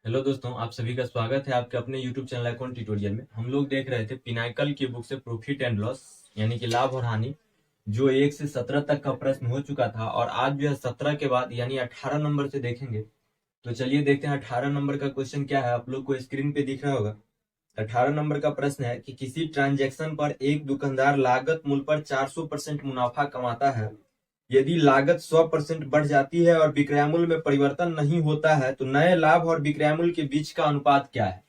Hello दोस्तों, आप सभी का स्वागत है आपके अपने YouTube चैनल अकाउंट ट्यूटोरियल में। हम लोग देख रहे थे पिनाकल की बुक से प्रॉफिट एंड लॉस यानी कि लाभ और हानि, जो 1 से 17 तक का प्रश्न हो चुका था और आज जो है 17 के बाद यानी 18 नंबर से देखेंगे। तो चलिए देखते हैं 18 नंबर का क्वेश्चन क्या है। आप लोग को स्क्रीन पे दिख रहा होगा। 18 नंबर का प्रश्न है कि किसी ट्रांजेक्शन पर एक दुकानदार लागत मूल्य पर 400% मुनाफा कमाता है। यदि लागत 100% बढ़ जाती है और विक्रय मूल्य में परिवर्तन नहीं होता है तो नए लाभ और विक्रय मूल्य के बीच का अनुपात क्या है।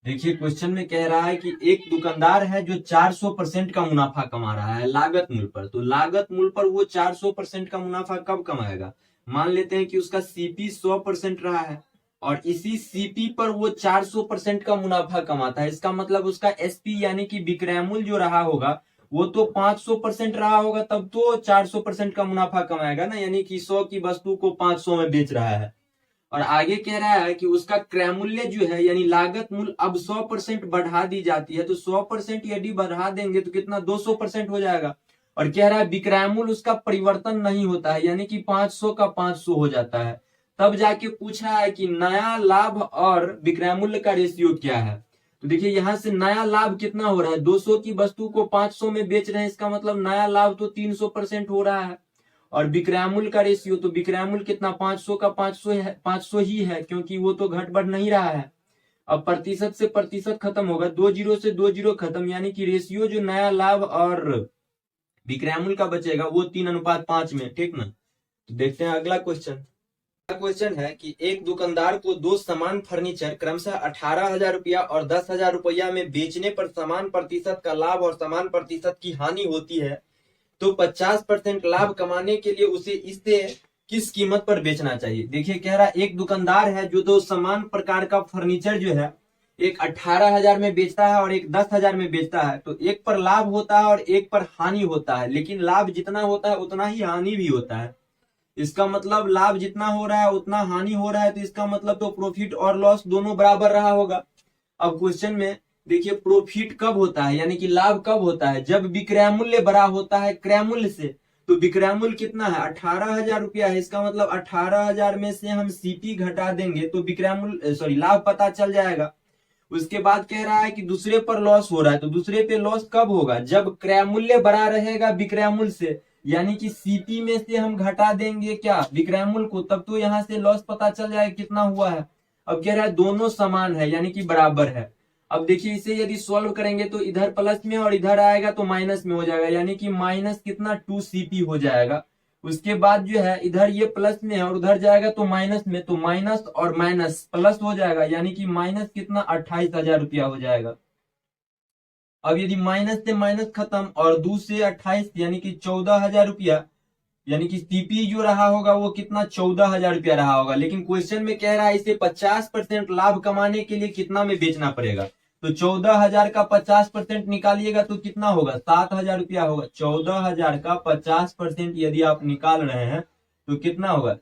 देखिए क्वेश्चन में कह रहा है कि एक दुकानदार है जो 400% का मुनाफा कमा रहा है लागत मूल्य पर। तो लागत मूल्य पर वो 400% का मुनाफा कब कमाएगा। मान लेते हैं कि उसका सीपी 100% रहा है और इसी सीपी पर वो 400% का मुनाफा कमाता है। इसका मतलब उसका एसपी यानी कि विक्रय मूल्य जो रहा होगा वो तो 500% रहा होगा, तब तो 400% का मुनाफा कमाएगा ना, यानी कि 100 की वस्तु को 500 में बेच रहा है। और आगे कह रहा है कि उसका क्रय मूल्य जो है यानी लागत मूल्य अब 100% बढ़ा दी जाती है। तो 100% यदि बढ़ा देंगे तो कितना 200% हो जाएगा। और कह रहा है विक्रय मूल्य उसका परिवर्तन नहीं होता है यानी कि 500 का 500 हो जाता है। तब जाके पूछा है कि नया लाभ और विक्रय मूल्य का रेशियो क्या है। तो देखिए यहां से नया लाभ कितना हो रहा है, 200 की वस्तु को 500 में बेच रहे हैं, इसका मतलब नया लाभ तो 300% हो रहा है। और विक्रय मूल्य का रेशियो, तो विक्रय मूल्य कितना 500 का 500 है, 500 ही है क्योंकि वो तो घट बढ़ नहीं रहा है। अब प्रतिशत से प्रतिशत खत्म होगा, 20 से 20 खत्म, यानी कि रेशियो जो नया लाभ और विक्रय मूल्य का बचेगा वो 3:5 में। ठीक ना। तो देखते हैं अगला क्वेश्चन। क्वेश्चन है कि एक दुकानदार को दो समान फर्नीचर क्रमशः 18,000 रुपया और 10,000 रुपया में बेचने पर समान प्रतिशत का लाभ और समान प्रतिशत की हानि होती है। तो 50% लाभ कमाने के लिए उसे इससे किस कीमत पर बेचना चाहिए। देखिए कह रहा है एक दुकानदार है जो दो समान प्रकार का फर्नीचर जो है एक 18,000 में बेचता है और एक 10,000 में बेचता है। तो एक पर लाभ होता है और एक पर हानि होता है, लेकिन लाभ जितना होता है उतना ही हानि भी होता है। इसका मतलब लाभ जितना हो रहा है उतना हानि हो रहा है, तो इसका मतलब तो प्रॉफिट और लॉस दोनों बराबर रहा होगा। अब क्वेश्चन में देखिए प्रॉफिट कब होता है यानी कि लाभ कब होता है, जब विक्रय मूल्य बड़ा होता है क्रय मूल्य से। तो विक्रय मूल्य कितना है 18,000 रुपया है, इसका मतलब 18,000 में से हम सीपी घटा देंगे तो विक्रय मूल्य लाभ पता चल जाएगा। उसके बाद कह रहा है कि दूसरे पर लॉस हो रहा है, तो दूसरे पे लॉस कब होगा, जब क्रय मूल्य बड़ा रहेगा विक्रय मूल्य से, यानी कि सीपी में से हम घटा देंगे क्या विक्रय मूल्य को, तब तो यहाँ से लॉस पता चल जाएगा कितना हुआ है। अब कह रहा है दोनों समान है यानी कि बराबर है। अब देखिए इसे यदि सॉल्व करेंगे तो इधर प्लस में और इधर आएगा तो माइनस में हो जाएगा, यानी कि माइनस कितना 2 CP हो जाएगा। उसके बाद जो है इधर ये प्लस में है और उधर जाएगा तो माइनस में, तो माइनस और माइनस प्लस हो जाएगा, यानी कि माइनस कितना 28,000 रुपया हो जाएगा। अब यदि माइनस से माइनस खत्म और 2 से 28 यानी कि 14,000 रुपया, यानी कि सीपी जो रहा होगा वो कितना 14,000 रुपया रहा होगा। लेकिन क्वेश्चन में कह रहा है इसे 50% लाभ कमाने के लिए कितना में बेचना पड़ेगा। तो 14,000 का 50% निकालिएगा तो कितना होगा 7,000 रुपया होगा। 14,000 का 50% यदि आप निकाल रहे हैं तो कितना होगा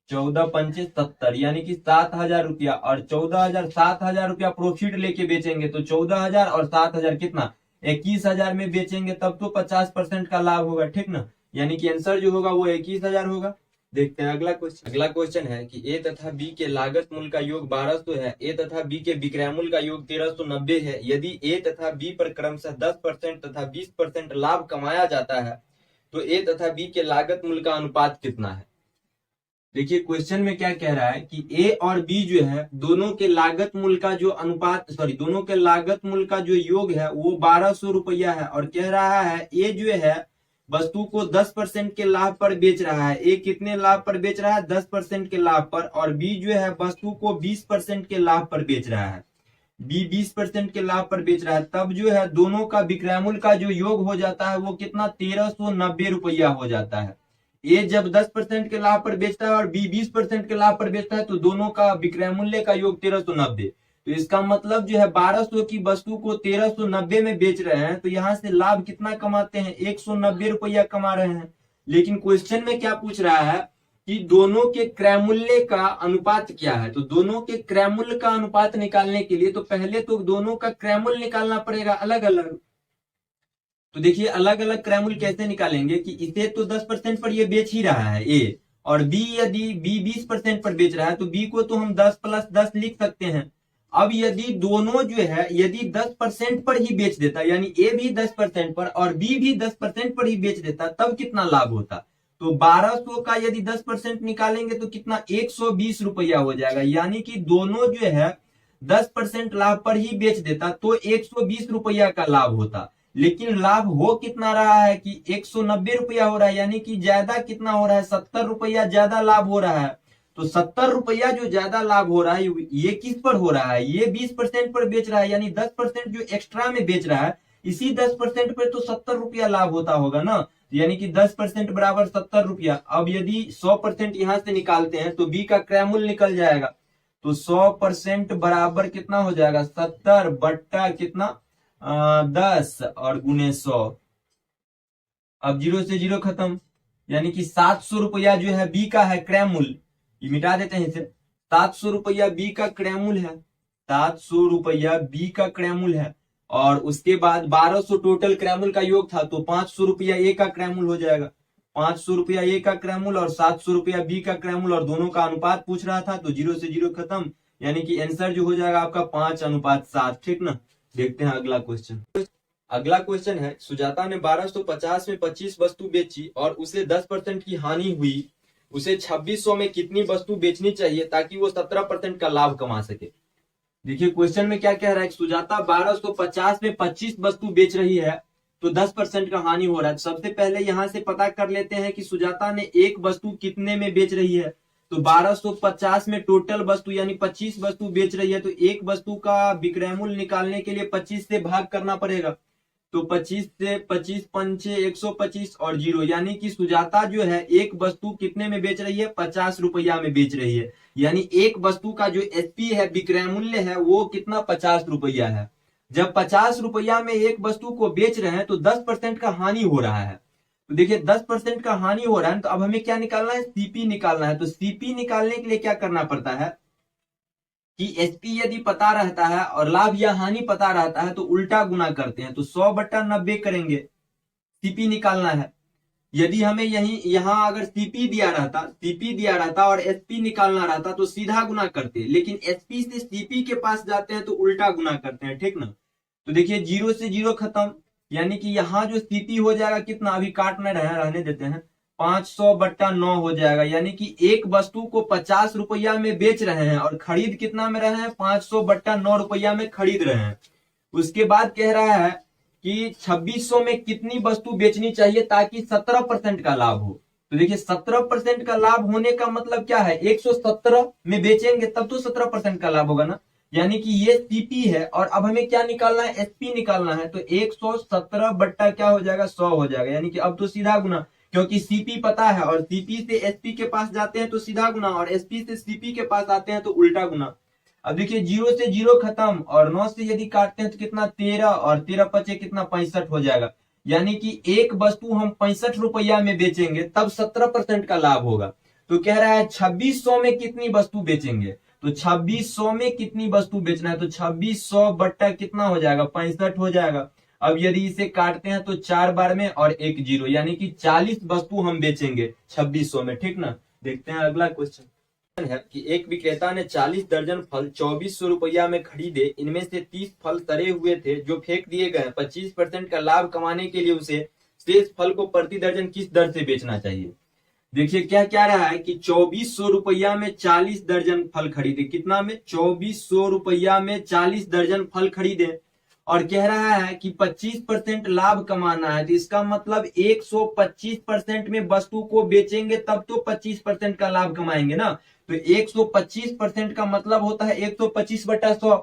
14×5 = 70, यानी कि 7,000 रुपया। और 14,000 7,000 रुपया प्रॉफिट लेके बेचेंगे तो 14,000 और 7,000 कितना 21,000 में बेचेंगे, तब तो 50% का लाभ होगा। ठीक ना, यानी कि आंसर जो होगा वो 21,000 होगा। देखते हैं अगला क्वेश्चन। अगला क्वेश्चन है कि ए तथा बी के लागत मूल्य का योग 1200 है, ए तथा बी के विक्रय मूल्य का योग 1390 है। यदि ए तथा बी पर क्रमशः 10% तथा 20% लाभ कमाया जाता है तो ए तथा बी के लागत मूल्य का अनुपात कितना है। देखिए क्वेश्चन में क्या कह रहा है कि ए और बी जो है दोनों के लागत मूल्य का जो अनुपात दोनों के लागत मूल्य का जो योग है वो 1200 रुपया है। और कह रहा है ए जो है वस्तु को 10% के लाभ पर बेच रहा है। ए कितने लाभ पर बेच रहा है 10% के लाभ पर, और बी जो है वस्तु को 20% के लाभ पर बेच रहा है। बी 20% के लाभ पर बेच रहा है, तब जो है दोनों का विक्रय मूल्य का जो योग हो जाता है वो कितना 1390 रुपया हो जाता है। ए जब 10% के लाभ पर बेचता है और बी 20% के लाभ पर बेचता है तो दोनों का विक्रय मूल्य का योग 1390। तो इसका मतलब जो है 1200 की वस्तु को 1390 में बेच रहे हैं, तो यहाँ से लाभ कितना कमाते हैं 190 रुपया कमा रहे हैं। लेकिन क्वेश्चन में क्या पूछ रहा है कि दोनों के क्रय मूल्य का अनुपात क्या है। तो दोनों के क्रय मूल्य का अनुपात निकालने के लिए तो पहले तो दोनों का क्रय मूल्य निकालना पड़ेगा अलग अलग। तो देखिए अलग अलग क्रय मूल्य कैसे निकालेंगे कि इसे तो 10% पर ये बेच ही रहा है ए, और बी यदि बी 20% पर बेच रहा है तो बी को तो हम 10+10 लिख सकते हैं। अब यदि दोनों जो है यदि 10% पर ही बेच देता, यानी ए भी 10% पर और बी भी 10% पर ही बेच देता, तब कितना लाभ होता? तो 1200 का यदि 10% निकालेंगे तो कितना 120 रुपया हो जाएगा, यानी कि दोनों जो है 10% लाभ पर ही बेच देता तो 120 रुपया का लाभ होता। लेकिन लाभ हो कितना रहा है कि 190 रुपया हो रहा है, यानी कि ज्यादा कितना हो रहा है, 70 रुपया ज्यादा लाभ हो रहा है। तो 70 रुपया जो ज्यादा लाभ हो रहा है ये किस पर हो रहा है? ये 20% पर बेच रहा है, यानी 10% जो एक्स्ट्रा में बेच रहा है, इसी 10% पर तो 70 रुपया लाभ होता होगा ना, यानी कि 10% बराबर 70 रुपया। अब यदि 100% यहां से निकालते हैं तो बी का क्रय मूल्य निकल जाएगा, तो 100% बराबर कितना हो जाएगा, 70 बट्टा कितना 10 और गुने 100। अब 0 से 0 खत्म, यानी कि 700 रुपया जो है बी का है क्रय मूल्य, ये मिटा देते हैं इसे। 700 रुपया बी का क्रय मूल्य है, 700 रुपया बी का क्रय मूल्य है, और उसके बाद 1200 टोटल क्रय मूल्य का योग था, तो 500 रुपया ए का क्रय मूल्य हो जाएगा। 500 रुपया ए का क्रय मूल्य और 700 रुपया बी का क्रय मूल्य, और दोनों का अनुपात पूछ रहा था, तो 0 से 0 खत्म, यानी कि आंसर जो हो जाएगा आपका 5:7। ठीक ना। देखते हैं अगला क्वेश्चन। अगला क्वेश्चन है, सुजाता ने 1250 में 25 वस्तु बेची और उसे 10% की हानि हुई, उसे 2600 में कितनी वस्तु बेचनी चाहिए ताकि वो 17% का लाभ कमा सके? देखिए क्वेश्चन में क्या कह रहा है, सुजाता 1250 में 25 वस्तु बेच रही है तो 10% का हानि हो रहा है। सबसे पहले यहां से पता कर लेते हैं कि सुजाता ने एक वस्तु कितने में बेच रही है। तो 1250 में टोटल वस्तु यानी 25 वस्तु बेच रही है, तो एक वस्तु का विक्रय मूल्य निकालने के लिए 25 से भाग करना पड़ेगा। तो 25 से 25 पंचे 125 और 0, यानी कि सुजाता जो है एक वस्तु कितने में बेच रही है, 50 रुपया में बेच रही है, यानी एक वस्तु का जो एसपी है विक्रय मूल्य है वो कितना 50 रुपया है। जब 50 रुपया में एक वस्तु को बेच रहे हैं तो 10% का हानि हो रहा है। तो देखिए 10% का हानि हो रहा है, तो अब हमें क्या निकालना है, सीपी निकालना है। तो सीपी निकालने के लिए क्या करना पड़ता है कि एसपी यदि पता रहता है और लाभ या हानि पता रहता है तो उल्टा गुना करते हैं, तो 100/90 करेंगे, सीपी निकालना है। यदि हमें यहाँ अगर सीपी दिया रहता और एसपी निकालना रहता तो सीधा गुना करते, लेकिन एसपी से सीपी के पास जाते हैं तो उल्टा गुना करते हैं। ठीक ना। तो देखिए 0 से 0 खत्म, यानी कि यहाँ जो सीपी हो जाएगा कितना, अभी काट न रहने देते हैं, 500/9 हो जाएगा, यानी कि एक वस्तु को 50 रुपया में बेच रहे हैं और खरीद कितना में रहे हैं, 500/9 रुपया में खरीद रहे हैं। उसके बाद कह रहा है कि 2600 में कितनी वस्तु बेचनी चाहिए ताकि 17% का लाभ हो। तो देखिए 17% का लाभ होने का मतलब क्या है, 117 में बेचेंगे तब तो 17% का लाभ होगा ना, यानी कि ये सीपी है। और अब हमें क्या निकालना है, एसपी निकालना है, तो 117 बट्टा क्या हो जाएगा, 100 हो जाएगा, यानी कि अब तो सीधा गुना, क्योंकि सीपी पता है और सीपी से एसपी के पास जाते हैं तो सीधा गुना, और एसपी से सीपी के पास आते हैं तो उल्टा गुना। अब देखिए 0 से 0 खत्म, और 9 से यदि काटते हैं तो कितना 13, और 13 पचे कितना 65 हो जाएगा, यानी कि एक वस्तु हम 65 रुपया में बेचेंगे तब 17% का लाभ होगा। तो कह रहा है 2600 में कितनी वस्तु बेचेंगे, तो 2600 में कितनी वस्तु बेचना है, तो 2600 बट्टा कितना हो जाएगा, 65 हो जाएगा। अब यदि इसे काटते हैं तो 4 बार में और 1 0, यानी कि 40 वस्तु हम बेचेंगे 2600 में। ठीक ना। देखते हैं अगला क्वेश्चन है कि एक विक्रेता ने 40 दर्जन फल 2400 रुपया में खरीदे, इनमें से 30 फल सड़े हुए थे जो फेंक दिए गए। 25% का लाभ कमाने के लिए उसे शेष फल को प्रति दर्जन किस दर से बेचना चाहिए? देखिए क्या क्या रहा है कि 2400 रुपया में 40 दर्जन फल खरीदे, कितना में, 2400 रुपया में 40 दर्जन फल खरीदे, और कह रहा है कि 25% लाभ कमाना है, तो इसका मतलब 125% में वस्तु को बेचेंगे तब तो 25% का लाभ कमाएंगे ना। तो 125% का मतलब होता है 125/100।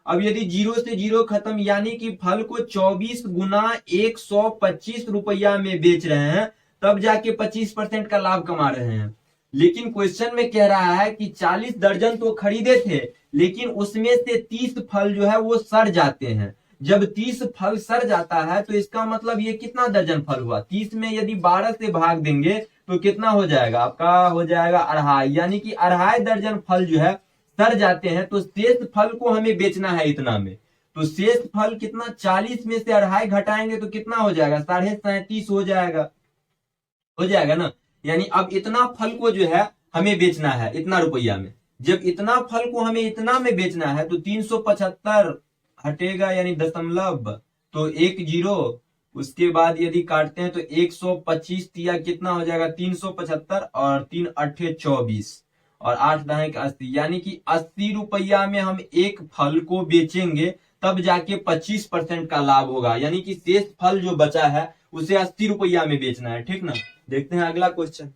अब यदि 0 से 0 खत्म, यानी कि फल को 24 गुना 125 रुपया में बेच रहे हैं तब जाके 25% का लाभ कमा रहे हैं। लेकिन क्वेश्चन में कह रहा है कि 40 दर्जन तो खरीदे थे, लेकिन उसमें से 30 फल जो है वो सड़ जाते हैं। जब 30 फल सड़ जाता है तो इसका मतलब ये कितना दर्जन फल हुआ, 30 में यदि 12 से भाग देंगे तो कितना हो जाएगा, आपका हो जाएगा 2.5, यानी कि 2.5 दर्जन फल जो है सड़ जाते हैं। तो शेष फल को हमें बेचना है इतना में, तो शेष फल कितना, 40 में से 2.5 घटाएंगे तो कितना हो जाएगा, 37.5 हो जाएगा ना, यानी अब इतना फल को जो है हमें बेचना है इतना रुपया में। जब इतना फल को हमें इतना में बेचना है तो 375 हटेगा यानी दशमलव, तो 10, उसके बाद यदि काटते हैं तो 125 दिया कितना हो जाएगा 375 और 3 अट्ठे 24 और 8 दाएं 80, यानी कि 80 रुपया में हम एक फल को बेचेंगे तब जाके 25% का लाभ होगा। यानी कि शेष फल जो बचा है उसे 80 रुपया में बेचना है, ठीक ना। देखते हैं अगला क्वेश्चन।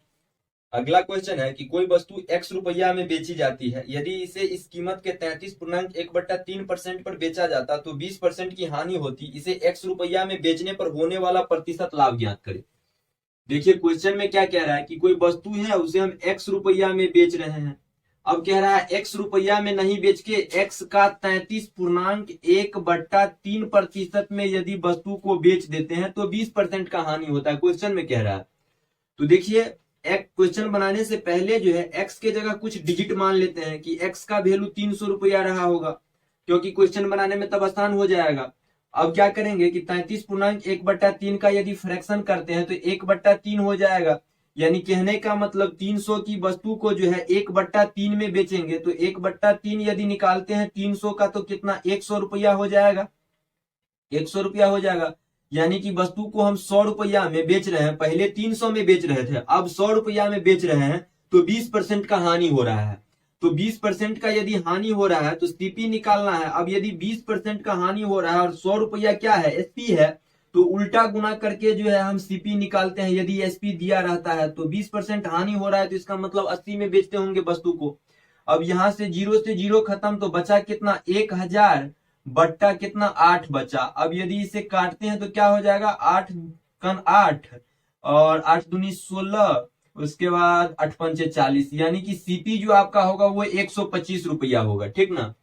अगला क्वेश्चन है कि कोई वस्तु x रुपया में बेची जाती है, यदि इसे इस कीमत के 33.1/3% पर बेचा जाता तो 20% की हानि होती। इसे x रुपया में बेचने पर होने वाला प्रतिशत लाभ ज्ञात करें। देखिए क्वेश्चन में क्या कह रहा है कि कोई वस्तु है उसे हम x रुपया में बेच रहे हैं। अब कह रहा है x रुपया में नहीं बेच के x का 33.1/3% में यदि वस्तु को बेच देते हैं तो 20% का हानि होता है, क्वेश्चन में कह रहा है। तो देखिए एक क्वेश्चन बनाने से पहले जो है x के जगह कुछ डिजिट मान लेते हैं कि x का वैल्यू 300 रुपया रहा होगा, क्योंकि क्वेश्चन बनाने में तब आसान हो जाएगा। अब क्या करेंगे कि 33.1/3 का यदि फ्रैक्शन करते हैं तो 1/3 हो जाएगा। यानी कहने का मतलब 300 की वस्तु को जो है 1/3 में बेचेंगे तो 1/3 यदि निकालते हैं 300 का तो कितना 100 रुपया हो जाएगा, 100 रुपया हो जाएगा। यानी कि वस्तु को हम 100 रुपया में बेच रहे हैं, पहले 300 में बेच रहे थे, अब 100 रुपया में बेच रहे हैं तो 20% का हानि हो रहा है। तो 20% का यदि हानि हो रहा है तो सीपी निकालना है। अब यदि 20% का हानि हो रहा है और 100 रुपया क्या है एसपी है, तो उल्टा गुना करके जो है हम सीपी निकालते हैं। यदि एसपी दिया रहता है तो 20% हानि हो रहा है तो इसका मतलब 80 में बेचते होंगे वस्तु को। अब यहां से 0 से 0 खत्म, तो बचा कितना 1000 बट्टा कितना 8 बचा। अब यदि इसे काटते हैं तो क्या हो जाएगा 8 कन 8 और 8 दूनी 16, उसके बाद 8 पंचे 40, यानी कि सीपी जो आपका होगा वो 125 रुपया होगा, ठीक ना।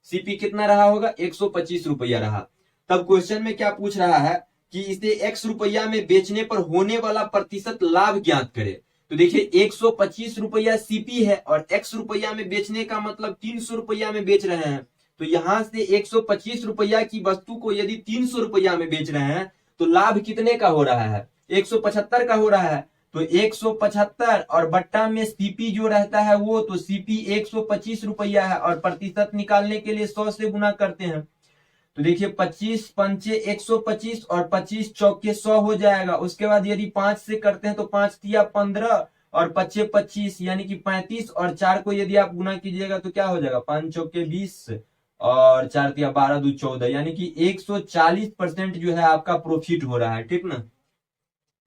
सीपी कितना रहा होगा 125 रुपया रहा। तब क्वेश्चन में क्या पूछ रहा है कि इसे x रुपया में बेचने पर होने वाला प्रतिशत लाभ ज्ञात करे। तो देखिए 125 रुपया सीपी है और x रुपया में बेचने का मतलब 300 रुपया में बेच रहे हैं। तो यहां से 125 रुपया की वस्तु को यदि 300 रुपया में बेच रहे हैं तो लाभ कितने का हो रहा है 175 का हो रहा है। तो 175 और बट्टा में सीपी जो रहता है वो, तो सीपी 125 रुपया है और प्रतिशत निकालने के लिए 100 से गुना करते हैं। तो देखिए 25 पंचे 125 और 25 चौके 100 हो जाएगा। उसके बाद यदि 5 से करते हैं तो 5 तिया 15 और 25 25, यानी कि 35 और 4 को यदि आप गुना कीजिएगा तो क्या हो जाएगा 5 चौके 20 और 4 तिया 12 2 14, यानी कि 140% जो है आपका प्रॉफिट हो रहा है, ठीक ना।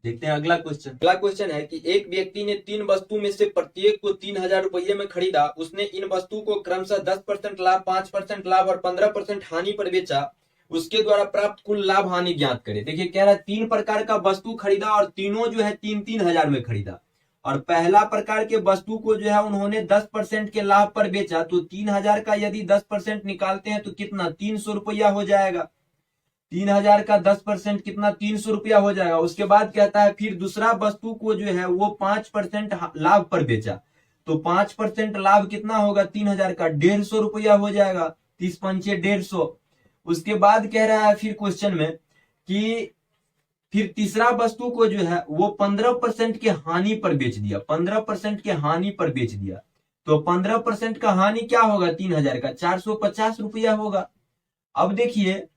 देखते हैं अगला क्वेश्चन। अगला क्वेश्चन है कि एक व्यक्ति ने 3 वस्तु में से प्रत्येक को 3000 रुपये में खरीदा। उसने इन वस्तु को क्रमशः 10% लाभ, 5% लाभ और 15% हानि पर बेचा। उसके द्वारा प्राप्त कुल लाभ हानि ज्ञात करे। देखिए कह रहा है 3 प्रकार का वस्तु खरीदा और तीनों जो है 3-3 हजार में खरीदा। और पहला प्रकार के वस्तु को जो है उन्होंने 10% के लाभ पर बेचा। तो 3000 का यदि 10% निकालते हैं तो कितना 300 रुपया हो जाएगा। 3000 का 10% कितना 300 रुपया हो जाएगा। उसके बाद कहता है फिर दूसरा वस्तु को जो है वो 5% लाभ पर बेचा। तो 5% लाभ कितना होगा 3000 का 150 रुपया हो जाएगा, 30 पंचे 150। उसके बाद कह रहा है फिर क्वेश्चन में कि फिर तीसरा वस्तु को जो है वो 15% के हानि पर बेच दिया, 15% के हानि पर बेच दिया। तो 15% का हानि क्या होगा 3000 का 450 रुपया होगा। अब देखिए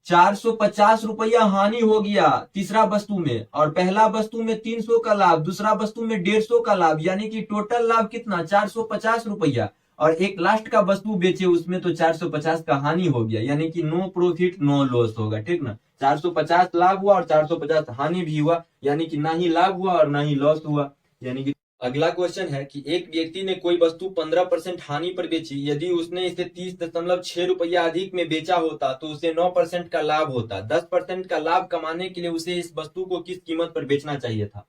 450 रुपया हानि हो गया तीसरा वस्तु में और पहला वस्तु में 300 का लाभ, दूसरा वस्तु में 150 का लाभ, यानी कि टोटल लाभ कितना 450 रुपया। और एक लास्ट का वस्तु बेचे उसमें तो 450 का हानि हो गया, यानी कि नो प्रॉफिट नो लॉस होगा, ठीक ना। 450 लाभ हुआ और 450 हानि भी हुआ, यानी कि ना ही लाभ हुआ और ना ही लॉस हुआ, यानी कि। अगला क्वेश्चन है कि एक व्यक्ति ने कोई वस्तु 15% हानि पर बेची। यदि उसने इसे 30.6 रुपया अधिक में बेचा होता तो उसे 9% का लाभ होता। 10% का लाभ कमाने के लिए उसे इस वस्तु को किस कीमत पर बेचना चाहिए था।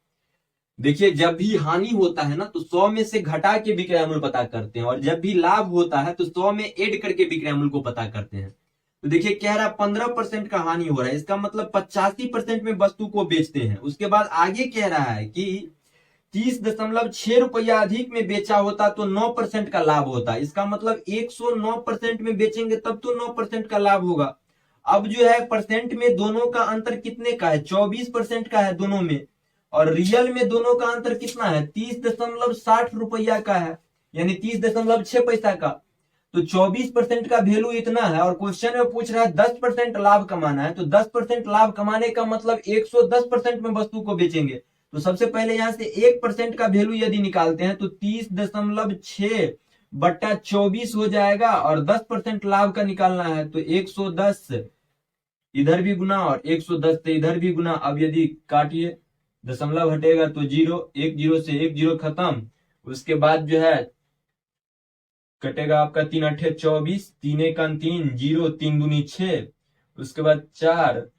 देखिए जब भी हानि होता है ना तो 100 में से घटा के विक्रय मूल्य पता करते हैं और जब भी लाभ होता है तो 100 में ऐड करके विक्रय मूल्य को पता करते हैं। तो देखिए कह रहा है 15% का हानि हो रहा है, इसका मतलब 85% में वस्तु को बेचते हैं। उसके बाद आगे कह रहा है कि 30.6 रुपया अधिक में बेचा होता तो 9% का लाभ होता। इसका मतलब 109% में बेचेंगे तब तो 9% का लाभ होगा। अब जो है परसेंट में दोनों का अंतर कितने का है 24% का है दोनों में। और रियल में दोनों का अंतर कितना है, 30.60 रुपया का है, यानी 30.6 पैसा का। तो 24% का वैल्यू इतना है और क्वेश्चन में पूछ रहा है 10% लाभ कमाना है। तो 10% लाभ कमाने का मतलब 110% में वस्तु को बेचेंगे। तो सबसे पहले यहां से 1% का वैल्यू यदि निकालते हैं तो 30.6/24 हो जाएगा और 10% लाभ का निकालना है तो 110 इधर भी गुना और 110 से इधर भी गुना। अब यदि काटिए दशमलव हटेगा तो 0, 1 0 से 1 0 खत्म। उसके बाद जो है कटेगा आपका 3 8 24, 3 1 3 0, 3 दूनी 6, उसके बाद 4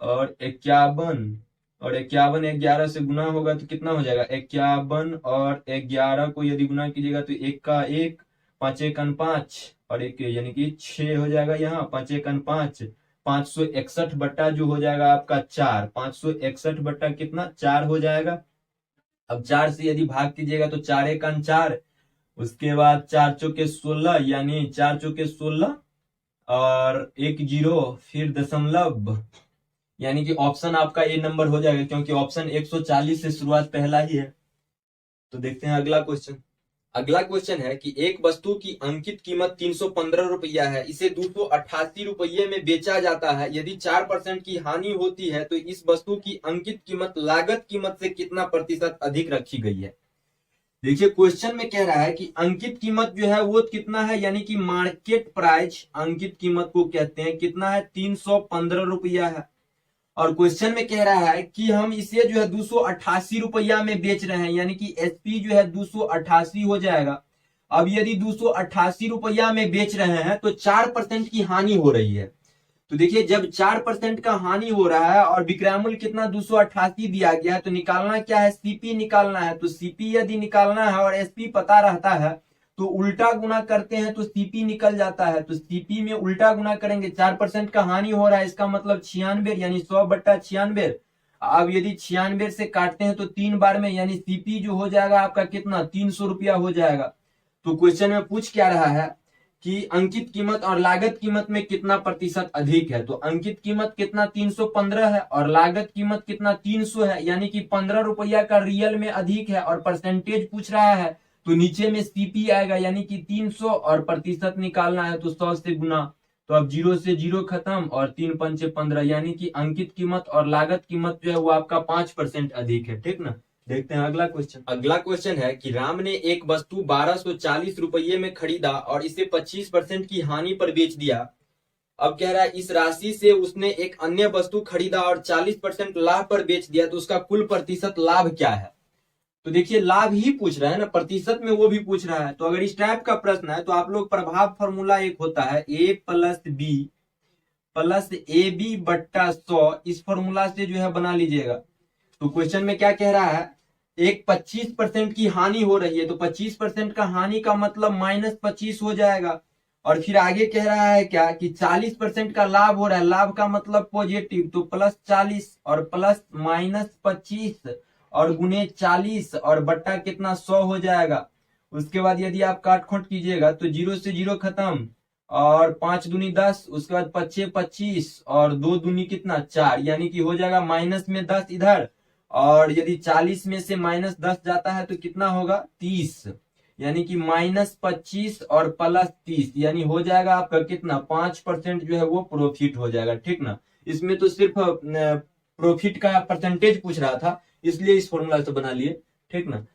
और 51 और 51 11 से गुना होगा तो कितना हो जाएगा, 51 और 11 को यदि गुना कीजिएगा तो 1 का 1, 5 1 5 और 1 यानी कि 6 हो जाएगा। यहाँ 5 1 5, 561 बट्टा जो हो जाएगा आपका 4, 561 बट्टा कितना 4 हो जाएगा। अब 4 से यदि भाग कीजिएगा तो 4 1 4, उसके बाद 4 चौके 16 यानी 4 चौके 16 और 1 0 फिर दशमलव, यानी कि ऑप्शन आपका ए नंबर हो जाएगा क्योंकि ऑप्शन 140 से शुरुआत पहला ही है। तो देखते हैं अगला क्वेश्चन। अगला क्वेश्चन है कि एक वस्तु की अंकित कीमत 315 रुपया है, इसे 288 रुपये में बेचा जाता है। यदि 4% की हानि होती है तो इस वस्तु की अंकित कीमत लागत कीमत से कितना प्रतिशत अधिक रखी गई है। देखिए क्वेश्चन में कह रहा है कि अंकित कीमत जो है वो कितना है, यानी कि मार्केट प्राइस अंकित कीमत को कहते हैं, कितना है 315 रुपया है। और क्वेश्चन में कह रहा है कि हम इसे जो है 288 रुपया में बेच रहे हैं, यानी कि एसपी जो है 288 हो जाएगा। अब यदि 288 रुपया में बेच रहे हैं तो 4% की हानि हो रही है। तो देखिए जब 4% का हानि हो रहा है और विक्रय कितना 288 दिया गया है तो निकालना क्या है, सीपी निकालना है। तो सीपी यदि निकालना है और एसपी पता रहता है तो उल्टा गुना करते हैं तो सीपी निकल जाता है। तो सीपी में उल्टा गुना करेंगे, 4% का हानि हो रहा है इसका मतलब 96 यानी 100/96। अब यदि 96 से काटते हैं तो 3 बार में, यानी सीपी जो हो जाएगा आपका कितना 300 रुपया हो जाएगा। तो क्वेश्चन में पूछ क्या रहा है कि अंकित कीमत और लागत कीमत में कितना प्रतिशत अधिक है। तो अंकित कीमत कितना 315 है और लागत कीमत कितना 300 है, यानी कि 15 रुपया का रियल में अधिक है और परसेंटेज पूछ रहा है तो नीचे में सीपी आएगा, यानी कि 300 और प्रतिशत निकालना है तो 100 से गुना। तो अब 0 से 0 खत्म और 3 पंचे 15, यानी कि अंकित कीमत और लागत कीमत जो है वो आपका 5% अधिक है। ठीक ना। देखते हैं अगला क्वेश्चन। अगला क्वेश्चन है कि राम ने एक वस्तु 1240 रुपये में खरीदा और इसे 25% की हानि पर बेच दिया। अब कह रहा है इस राशि से उसने एक अन्य वस्तु खरीदा और 40% लाभ पर बेच दिया, तो उसका कुल प्रतिशत लाभ क्या है। तो देखिए लाभ ही पूछ रहा है ना, प्रतिशत में वो भी पूछ रहा है। तो अगर इस टाइप का प्रश्न है तो आप लोग प्रभाव फॉर्मूला एक होता है a + b + ab/100, इस फॉर्मूला से जो है बना लीजिएगा। तो क्वेश्चन में क्या कह रहा है, एक 25% की हानि हो रही है तो 25% का हानि का मतलब -25 हो जाएगा। और फिर आगे कह रहा है क्या कि 40% का लाभ हो रहा है, लाभ का मतलब पॉजिटिव, तो +40 और प्लस -25 और गुने 40 और बट्टा कितना 100 हो जाएगा। उसके बाद यदि आप काट खोट कीजिएगा तो 0 से 0 खत्म और 5 दूनी 10, उसके बाद 5 25 और 2 दूनी कितना 4, यानी कि हो जाएगा माइनस में 10 इधर। और यदि 40 में से -10 जाता है तो कितना होगा 30, यानी कि -25 और +30, यानी हो जाएगा आपका कितना 5% जो है वो प्रॉफिट हो जाएगा। ठीक ना। इसमें तो सिर्फ प्रॉफिट का परसेंटेज पूछ रहा था, इसलिए इस फॉर्मूला से बना लिए। ठीक ना।